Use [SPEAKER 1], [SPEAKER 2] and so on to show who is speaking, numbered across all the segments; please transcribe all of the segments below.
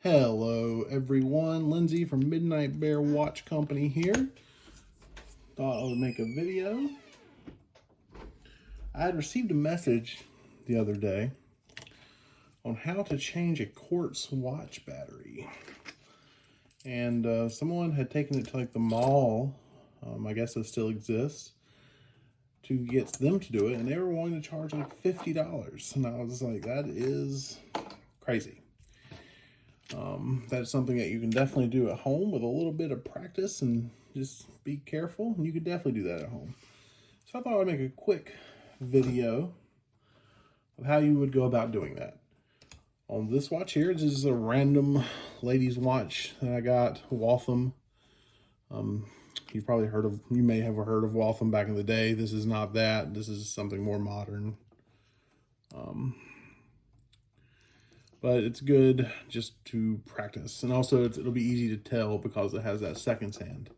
[SPEAKER 1] Hello everyone, Lindsay from Midnight Bear Watch Company here. Thought I would make a video. I had received a message the other day on how to change a Quartz watch battery. And someone had taken it to like the mall, I guess it still exists, to get them to do it, and they were wanting to charge like $50. And I was like, that is crazy. That's something that you can definitely do at home with a little bit of practice and just be careful, and you could definitely do that at home. So I thought I'd make a quick video of how you would go about doing that. On this watch here, this is a random ladies watch that I got, Waltham. You may have heard of Waltham back in the day. This is not that. This is something more modern. But it's good just to practice. And also it'll be easy to tell because it has that seconds hand.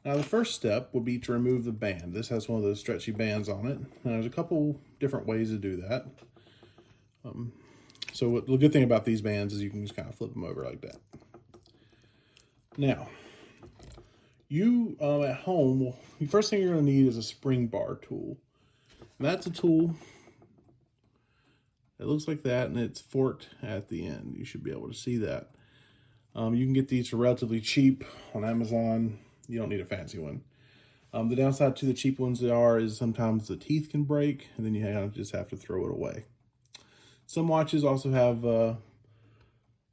[SPEAKER 1] Now the first step would be to remove the band. This has one of those stretchy bands on it. Now there's a couple different ways to do that. So the good thing about these bands is you can just kind of flip them over like that. Now, you at home, the first thing you're going to need is a spring bar tool. And that's a tool. It looks like that, and it's forked at the end. You should be able to see that. You can get these for relatively cheap on Amazon. You don't need a fancy one. The downside to the cheap ones is sometimes the teeth can break, and then you just have to throw it away. Some watches also have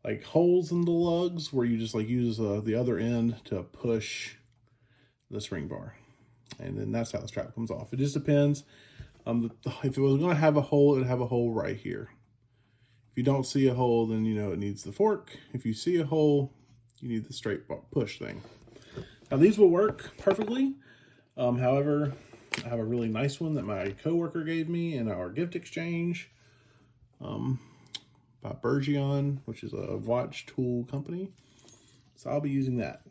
[SPEAKER 1] like holes in the lugs where you just like use the other end to push the spring bar, and then that's how the strap comes off. It just depends. If it was going to have a hole, it would have a hole right here. If you don't see a hole, then you know it needs the fork. If you see a hole, you need the straight push thing. Now these will work perfectly. However, I have a really nice one that my coworker gave me in our gift exchange by Bergeon, which is a watch tool company. So I'll be using that.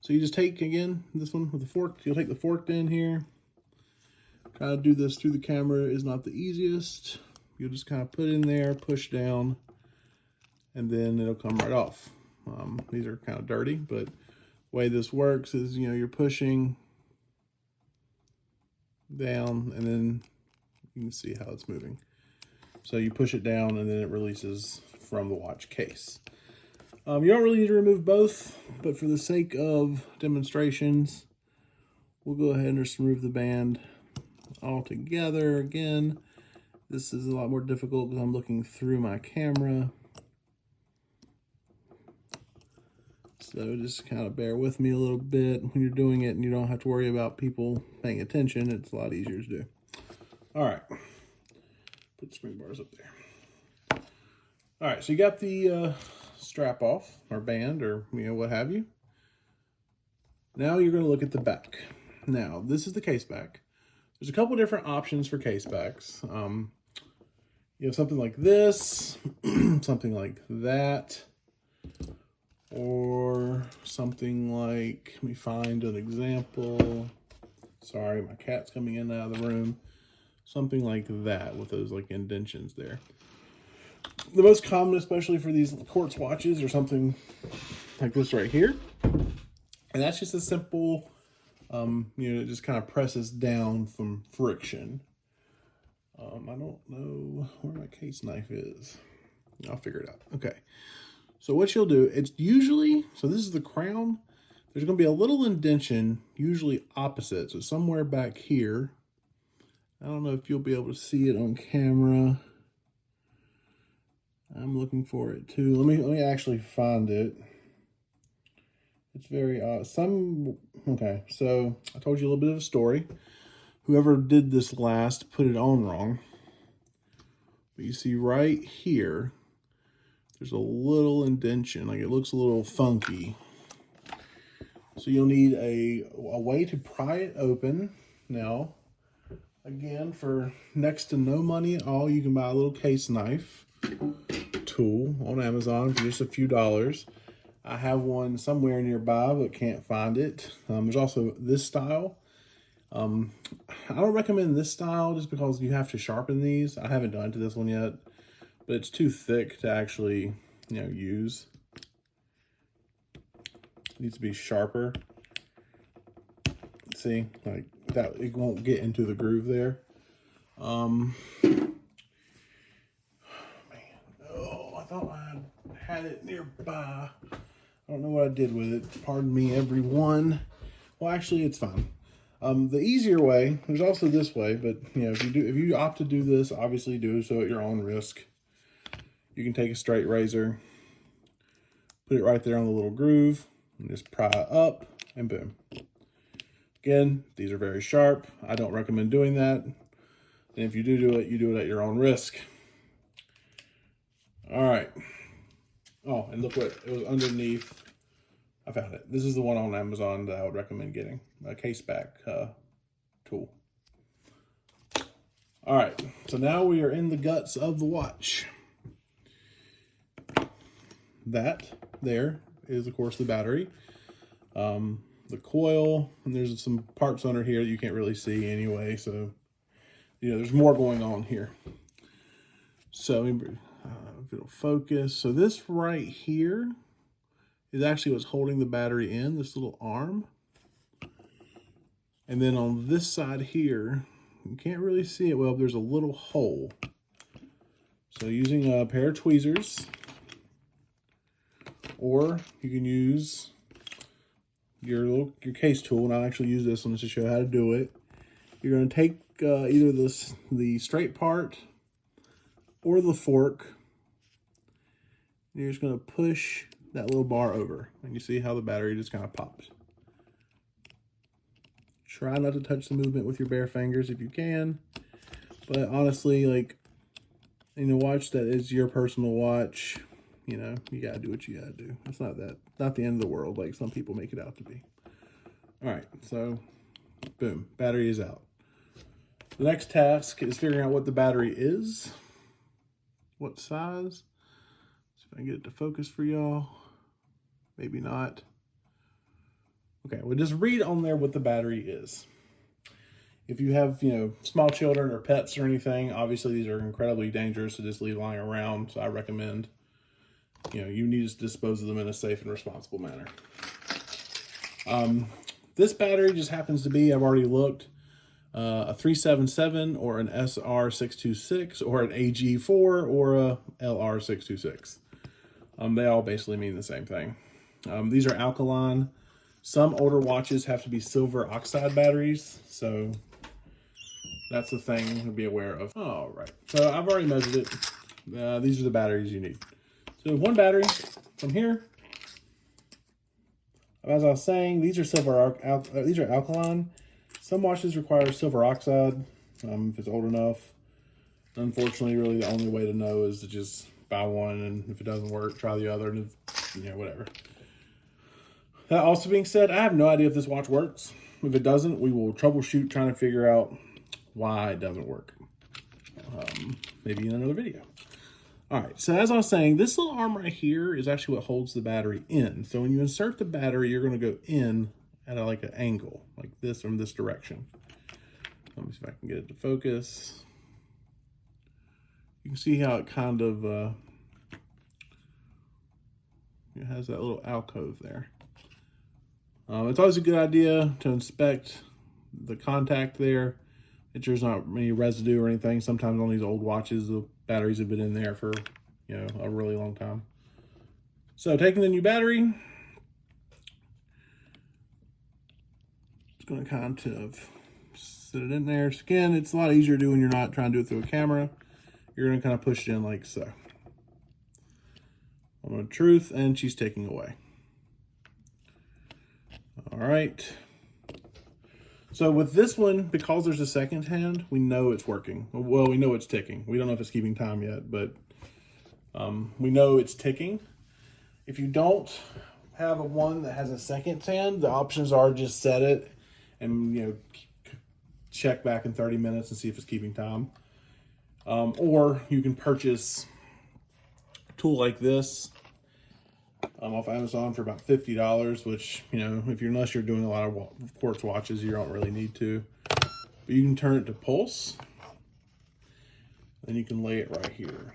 [SPEAKER 1] So you just take, again, this one with the fork. You'll take the forked end here. Kind of do this through the camera is not the easiest. You'll just kind of put in there, push down, and then it'll come right off. These are kind of dirty, but the way this works is, you're pushing down, and then you can see how it's moving. So you push it down, and then it releases from the watch case. You don't really need to remove both, but for the sake of demonstrations, we'll go ahead and just remove the band all together. Again, this is a lot more difficult because I'm looking through my camera. So just kind of bear with me a little bit when you're doing it, and you don't have to worry about people paying attention. It's a lot easier to do. All right. Put the spring bars up there. All right, so you got the strap off, or band, or what have you. Now you're going to look at the back. Now, this is the case back. There's a couple different options for case backs. You have something like this, something like that, or something like, let me find an example. Sorry, my cat's coming in and out of the room. Something like that with those like indentions there. The most common, especially for these Quartz watches, are something like this right here. And that's just a simple, it just kind of presses down from friction. I don't know where my case knife is. I'll figure it out. Okay. So what you'll do, it's usually, so this is the crown. There's going to be a little indention, usually opposite. So somewhere back here. I don't know if you'll be able to see it on camera. I'm looking for it too. Let me actually find it. It's very odd. Okay, so I told you a little bit of a story. Whoever did this last put it on wrong. But you see right here, there's a little indention. Like it looks a little funky. So you'll need a way to pry it open. Now, again, for next to no money at all, you can buy a little case knife tool on Amazon for just a few dollars. I have one somewhere nearby, but can't find it. There's also this style. I don't recommend this style just because you have to sharpen these. I haven't done to this one yet, but it's too thick to actually use. It needs to be sharper. See, like that, it won't get into the groove there. Man, oh, I thought I had it nearby. I don't know what I did with it. Pardon me, everyone. Well, actually, it's fine. The easier way, there's also this way, but if you opt to do this, obviously do so at your own risk. You can take a straight razor, put it right there on the little groove, and just pry up, and boom. Again, these are very sharp. I don't recommend doing that. And if you do it, you do it at your own risk. All right. Oh, and look what it was underneath. I found it. This is the one on Amazon that I would recommend getting. A case back tool. All right. So now we are in the guts of the watch. That there is, of course, the battery. The coil, and there's some parts under here that you can't really see anyway, so there's more going on here. So if it'll focus, so this right here is actually what's holding the battery in, this little arm. And then on this side here, you can't really see it well, there's a little hole. So using a pair of tweezers, or you can use your case tool, and I'll actually use this one just to show how to do it. You're going to take either the straight part or the fork. And you're just going to push that little bar over, and you see how the battery just kind of pops. Try not to touch the movement with your bare fingers if you can, but honestly, like in a watch that is your personal watch, you gotta do what you gotta do. It's not the end of the world like some people make it out to be. All right, so boom, battery is out. The next task is figuring out what the battery is, what size. See if I can get it to focus for y'all. Maybe not. Okay, well, just read on there what the battery is. If you have, small children or pets or anything, obviously these are incredibly dangerous to just leave lying around. So I recommend, you need to dispose of them in a safe and responsible manner. This battery just happens to be, I've already looked, a 377 or an SR626 or an AG4 or a LR626. They all basically mean the same thing. These are alkaline. Some older watches have to be silver oxide batteries, so that's the thing to be aware of. All right, so I've already measured it. These are the batteries you need. So one battery from here. As I was saying, these are these are alkaline. Some watches require silver oxide if it's old enough. Unfortunately, really the only way to know is to just buy one, and if it doesn't work, try the other, and whatever. That also being said, I have no idea if this watch works. If it doesn't, we will troubleshoot trying to figure out why it doesn't work. Maybe in another video. All right, so as I was saying, this little arm right here is actually what holds the battery in. So when you insert the battery, you're going to go in at like an angle, like this from this direction. Let me see if I can get it to focus. You can see how it kind of it has that little alcove there. It's always a good idea to inspect the contact there. Make sure there's not any residue or anything. Sometimes on these old watches, the batteries have been in there for, a really long time. So taking the new battery, just going to kind of sit it in there. So again, it's a lot easier to do when you're not trying to do it through a camera. You're going to kind of push it in like so. Moment of truth, and she's taking away. All right. So with this one, because there's a second hand, we know it's working. Well, we know it's ticking. We don't know if it's keeping time yet, but we know it's ticking. If you don't have a one that has a second hand, the options are just set it and, check back in 30 minutes and see if it's keeping time. Or you can purchase a tool like this off Amazon for about $50, which, unless you're doing a lot of quartz watches, you don't really need to. But you can turn it to pulse, and you can lay it right here.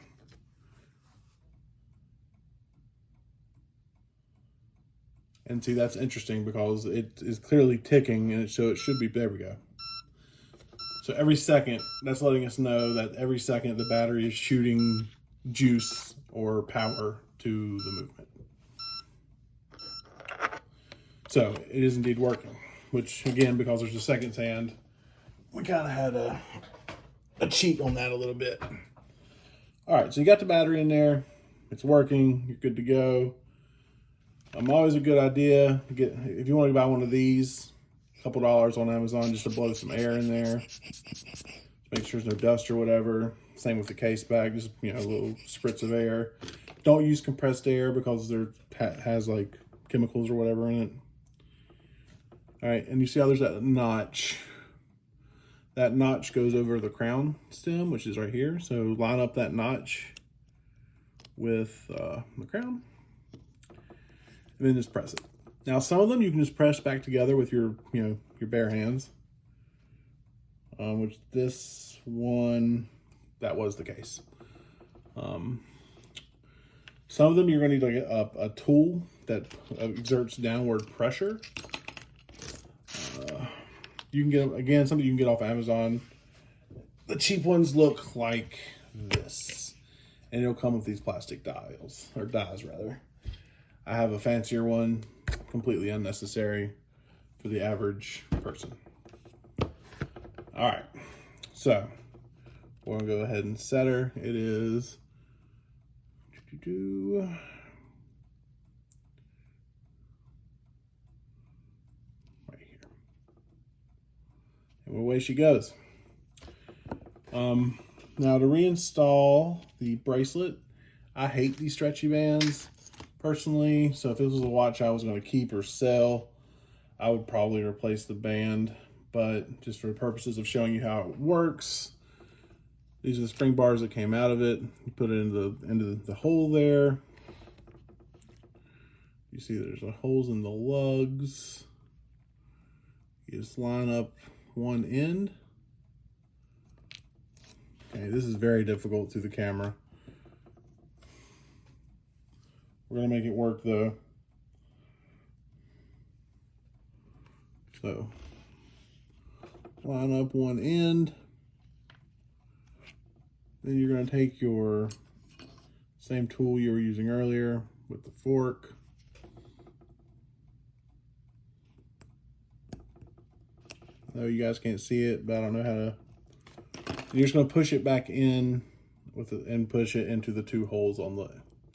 [SPEAKER 1] And see, that's interesting because it is clearly ticking, and so it should be, there we go. So every second, that's letting us know that every second the battery is shooting juice or power to the movement. So it is indeed working, which again, because there's a seconds hand, we kind of had a cheat on that a little bit. All right, so you got the battery in there. It's working. You're good to go. Always a good idea to get, if you want to buy one of these, a couple dollars on Amazon just to blow some air in there. Make sure there's no dust or whatever. Same with the case bag, just, you know, a little spritz of air. Don't use compressed air because there has like chemicals or whatever in it. All right, and you see how there's that notch. That notch goes over the crown stem, which is right here. So line up that notch with the crown, and then just press it. Now, some of them you can just press back together with your, you know, your bare hands. Which this one, that was the case. Some of them you're going to need like a tool that exerts downward pressure. You can get, again, something you can get off Amazon. The cheap ones look like this, and it'll come with these plastic dies rather. I have a fancier one, completely unnecessary for the average person. All right, so we're gonna go ahead and set her. It is right here, and away she goes. Now to reinstall the bracelet, I hate these stretchy bands personally. So if this was a watch I was going to keep or sell, I would probably replace the band. But just for the purposes of showing you how it works, these are the spring bars that came out of it. You put it into the hole there. You see there's holes in the lugs. You just line up one end. Okay, this is very difficult through the camera. We're gonna make it work though. So line up one end. Then you're gonna take your same tool you were using earlier with the fork. I know you guys can't see it, but I don't know how to. You're just going to push it back in with it and push it into the two holes on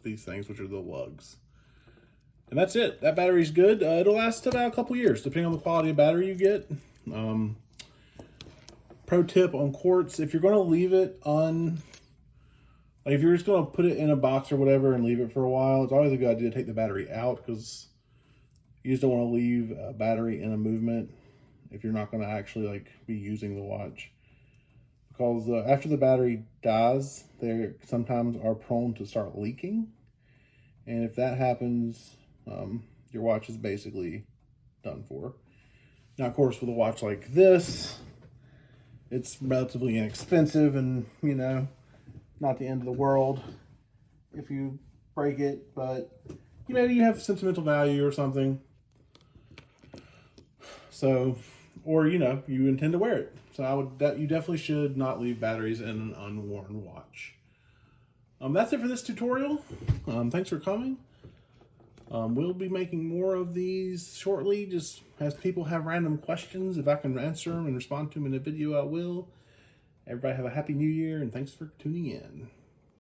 [SPEAKER 1] these things, which are the lugs. And that's it. That battery's good. It'll last about a couple years, depending on the quality of battery you get. Pro tip on Quartz: if you're going to leave it like if you're just going to put it in a box or whatever and leave it for a while, it's always a good idea to take the battery out, because you just don't want to leave a battery in a movement if you're not going to actually like be using the watch. Because after the battery dies, they sometimes are prone to start leaking. And if that happens, your watch is basically done for. Now, of course, with a watch like this, it's relatively inexpensive and, you know, not the end of the world if you break it. But, you know, you have sentimental value or something. So, or, you know, you intend to wear it. So you definitely should not leave batteries in an unworn watch. That's it for this tutorial. Thanks for coming. We'll be making more of these shortly, just as people have random questions. If I can answer them and respond to them in a video, I will. Everybody have a happy new year, and thanks for tuning in.